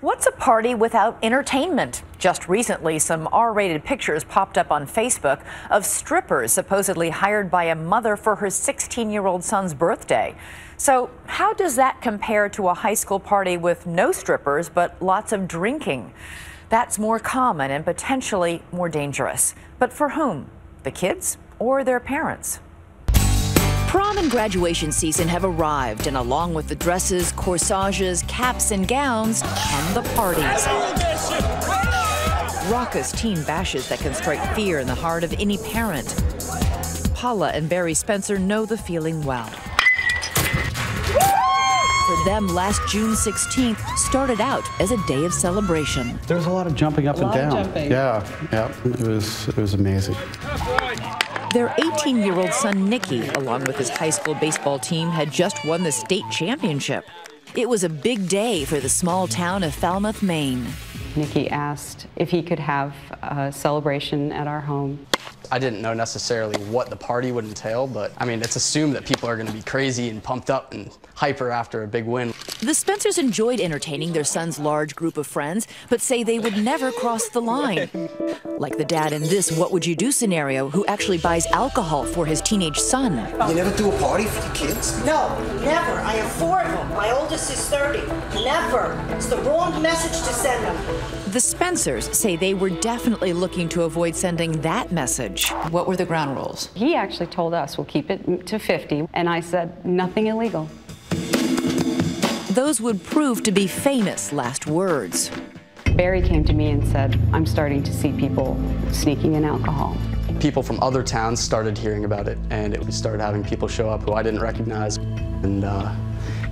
What's a party without entertainment? Just recently, some R-rated pictures popped up on Facebook of strippers supposedly hired by a mother for her 16-year-old son's birthday. So how does that compare to a high school party with no strippers but lots of drinking? That's more common and potentially more dangerous. But for whom? The kids or their parents? Prom and graduation season have arrived, and along with the dresses, corsages, caps, and gowns, and the parties. Raucous teen bashes that can strike fear in the heart of any parent. Paula and Barry Spencer know the feeling well. For them, last June 16th started out as a day of celebration. There was a lot of jumping up and down. Yeah, it was amazing. Their 18-year-old son, Nicky, along with his high school baseball team, had just won the state championship. It was a big day for the small town of Falmouth, Maine. Nicky asked if he could have a celebration at our home. I didn't know necessarily what the party would entail, but I mean, it's assumed that people are going to be crazy and pumped up and hyper after a big win. The Spencers enjoyed entertaining their son's large group of friends, but say they would never cross the line. Like the dad in this what would you do scenario who actually buys alcohol for his teenage son. You never do a party for your kids? No, never. I have 4 of them. My oldest is 30. Never. It's the wrong message to send them. The Spencers say they were definitely looking to avoid sending that message. What were the ground rules? He actually told us we'll keep it to 50, and I said nothing illegal. Those would prove to be famous last words. Barry came to me and said, I'm starting to see people sneaking in alcohol. People from other towns started hearing about it, and we started having people show up who I didn't recognize, and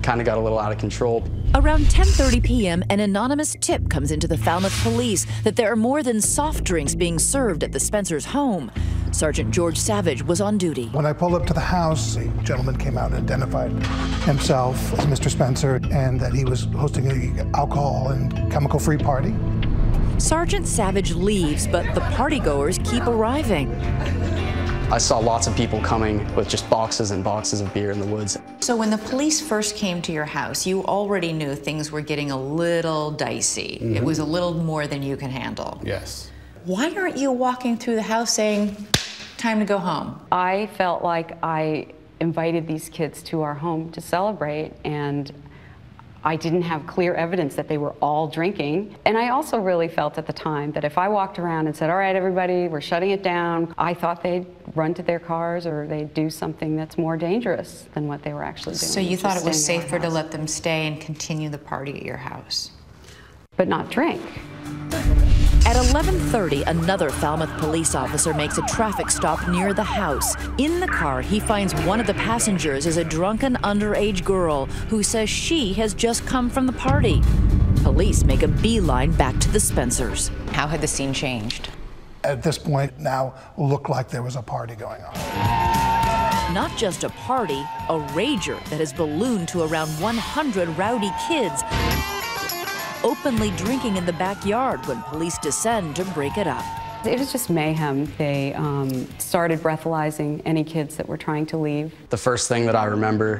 kind of got a little out of control. Around 10:30 p.m., an anonymous tip comes into the Falmouth police that there are more than soft drinks being served at the Spencers' home. Sergeant George Savage was on duty. When I pulled up to the house, a gentleman came out and identified himself as Mr. Spencer and that he was hosting an alcohol and chemical-free party. Sergeant Savage leaves, but the partygoers keep arriving. I saw lots of people coming with just boxes and boxes of beer in the woods. So when the police first came to your house, you already knew things were getting a little dicey. Mm-hmm. It was a little more than you can handle. Yes. Why aren't you walking through the house saying, time to go home? I felt like I invited these kids to our home to celebrate, and I didn't have clear evidence that they were all drinking. And I also really felt at the time that if I walked around and said, all right, everybody, we're shutting it down, I thought they'd run to their cars or they'd do something that's more dangerous than what they were actually doing. So you thought it was safer to let them stay and continue the party at your house? But not drink. At 11:30, another Falmouth police officer makes a traffic stop near the house. In the car, he finds one of the passengers is a drunken underage girl who says she has just come from the party. Police make a beeline back to the Spencers. How had the scene changed? At this point, now looked like there was a party going on. Not just a party, a rager that has ballooned to around 100 rowdy kids, openly drinking in the backyard when police descend to break it up. It was just mayhem. They started breathalyzing any kids that were trying to leave. The first thing that I remember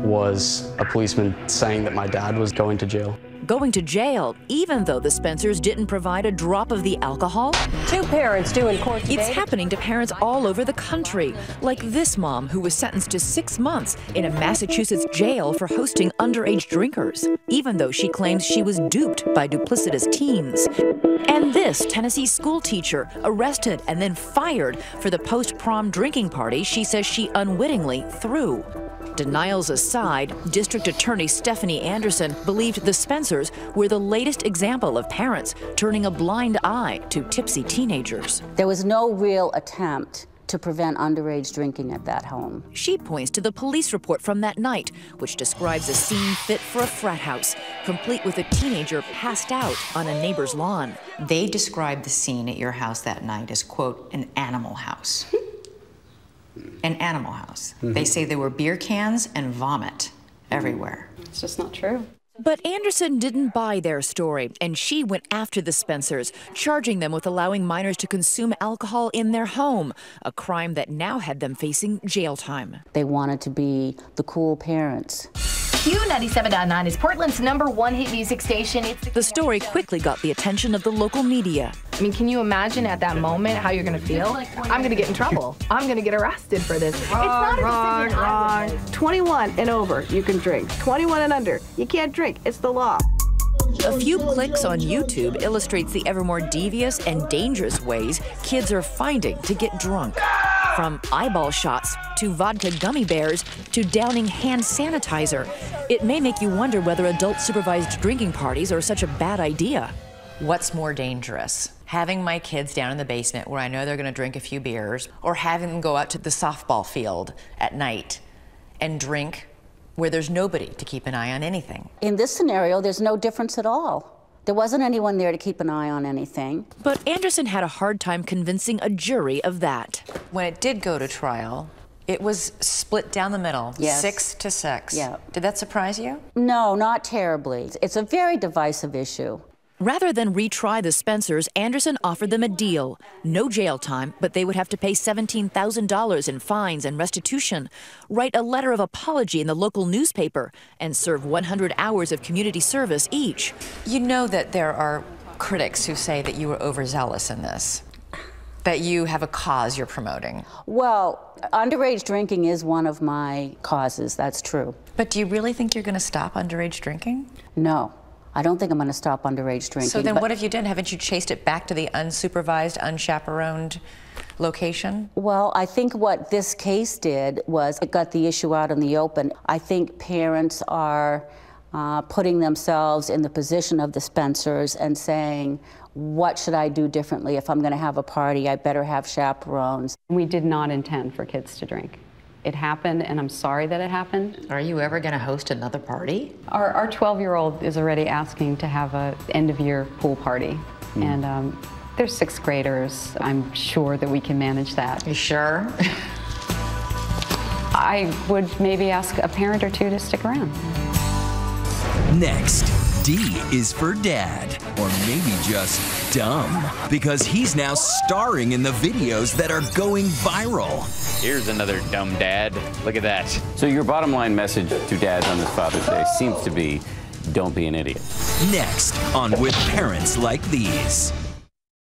was a policeman saying that my dad was going to jail. Going to jail, even though the Spencers didn't provide a drop of the alcohol? 2 parents due in court today. It's happening to parents all over the country, like this mom who was sentenced to 6 months in a Massachusetts jail for hosting underage drinkers, even though she claims she was duped by duplicitous teens. And this Tennessee school teacher arrested and then fired for the post-prom drinking party she says she unwittingly threw. Denials aside, District Attorney Stephanie Anderson believed the Spencers were the latest example of parents turning a blind eye to tipsy teenagers. There was no real attempt to prevent underage drinking at that home. She points to the police report from that night, which describes a scene fit for a frat house, complete with a teenager passed out on a neighbor's lawn. They described the scene at your house that night as, quote, an animal house. An animal house. Mm-hmm. They say there were beer cans and vomit everywhere. It's just not true. But Anderson didn't buy their story, and she went after the Spencers, charging them with allowing minors to consume alcohol in their home, a crime that now had them facing jail time. They wanted to be the cool parents. Q97.9 is Portland's #1 hit music station. The story quickly got the attention of the local media. I mean, can you imagine at that moment how you're going to feel? I'm going to get in trouble. I'm going to get arrested for this. It's not a decision I would make. 21 and over, you can drink. 21 and under, you can't drink. It's the law. A few clicks on YouTube illustrates the ever more devious and dangerous ways kids are finding to get drunk. From eyeball shots to vodka gummy bears to downing hand sanitizer. It may make you wonder whether adult-supervised drinking parties are such a bad idea. What's more dangerous? Having my kids down in the basement where I know they're going to drink a few beers, or having them go out to the softball field at night and drink where there's nobody to keep an eye on anything? In this scenario, there's no difference at all. There wasn't anyone there to keep an eye on anything. But Anderson had a hard time convincing a jury of that. When it did go to trial, it was split down the middle, Yes. 6 to 6. Yeah. Did that surprise you? No, not terribly. It's a very divisive issue. Rather than retry the Spencers, Anderson offered them a deal. No jail time, but they would have to pay $17,000 in fines and restitution, write a letter of apology in the local newspaper, and serve 100 hours of community service each. You know that there are critics who say that you were overzealous in this, that you have a cause you're promoting. Well, underage drinking is one of my causes, that's true. But do you really think you're going to stop underage drinking? No. I don't think I'm going to stop underage drinking. So then what have you done? Haven't you chased it back to the unsupervised, unchaperoned location? Well, I think what this case did was it got the issue out in the open. I think parents are putting themselves in the position of the Spencers and saying, what should I do differently? If I'm going to have a party, I better have chaperones. We did not intend for kids to drink. It happened, and I'm sorry that it happened. Are you ever going to host another party? Our 12-year-old is already asking to have an end-of-year pool party. And they're 6th graders. I'm sure that we can manage that. You sure? I would maybe ask a parent or two to stick around. Next, D is for dad, or maybe just dumb, because he's now starring in the videos that are going viral. Here's another dumb dad. Look at that. So your bottom line message to dads on this Father's Day seems to be, don't be an idiot. Next on With Parents Like These.